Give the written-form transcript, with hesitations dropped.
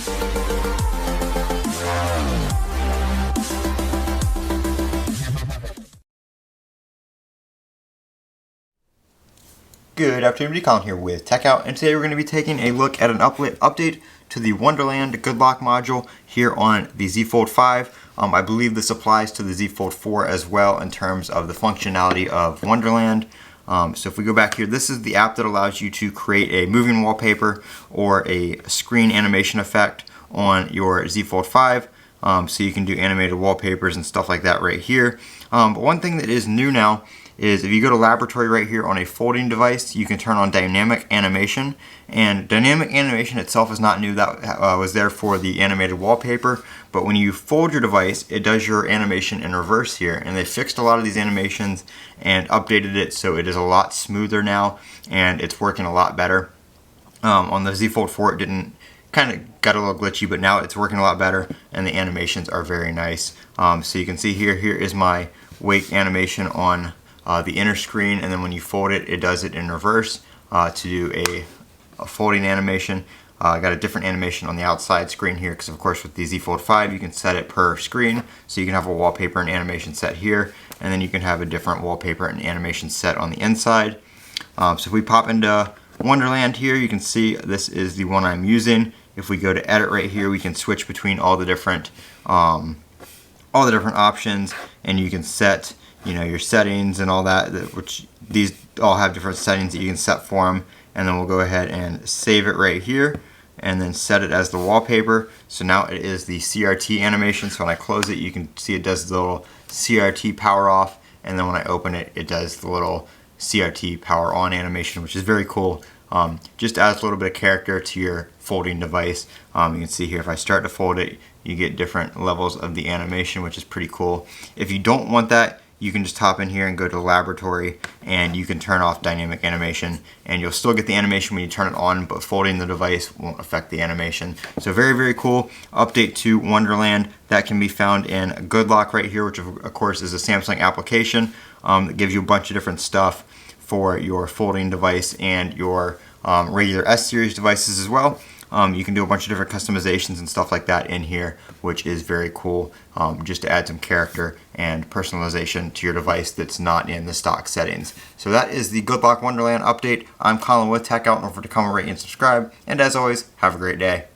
Good afternoon, Colin here with Techout, and today we're going to be taking a look at an update to the Wonderland Good Lock module here on the Z Fold 5. I believe this applies to the Z Fold 4 as well in terms of the functionality of Wonderland. So if we go back here, this is the app that allows you to create a moving wallpaper or a screen animation effect on your Z Fold 5. So you can do animated wallpapers and stuff like that right here. But one thing that is new now is if you go to laboratory right here on a folding device, you can turn on dynamic animation. And dynamic animation itself is not new. That was there for the animated wallpaper. But when you fold your device, it does your animation in reverse here. And they fixed a lot of these animations and updated it so it is a lot smoother now and it's working a lot better. On the Z Fold 4 it didn't, kind of got a little glitchy, but now it's working a lot better and the animations are very nice. So you can see here is my wake animation on the inner screen, and then when you fold it, it does it in reverse to do a folding animation. I got a different animation on the outside screen here because of course with the Z Fold 5 you can set it per screen, so you can have a wallpaper and animation set here, and then you can have a different wallpaper and animation set on the inside. So if we pop into Wonderland here, you can see this is the one I'm using. If we go to edit right here, we can switch between all the different options, and you can set your settings and all that, which these all have different settings that you can set for them. And then we'll go ahead and save it right here and then set it as the wallpaper. So now it is the CRT animation. So when I close it, you can see it does the little CRT power off, and then when I open it, it does the little CRT power on animation, which is very cool. Just adds a little bit of character to your folding device. You can see here if I start to fold it, you get different levels of the animation, which is pretty cool. If you don't want that, you can just hop in here and go to the laboratory and you can turn off dynamic animation, and you'll still get the animation when you turn it on, but folding the device won't affect the animation. So very, very cool update to Wonderland. That can be found in Good Lock right here, which of course is a Samsung application that gives you a bunch of different stuff for your folding device and your regular S-series devices as well. You can do a bunch of different customizations and stuff like that in here, which is very cool, just to add some character and personalization to your device that's not in the stock settings. So that is the Good Lock Wonderland update. I'm Colin with Techout. Don't forget to comment, rate, and subscribe. And as always, have a great day.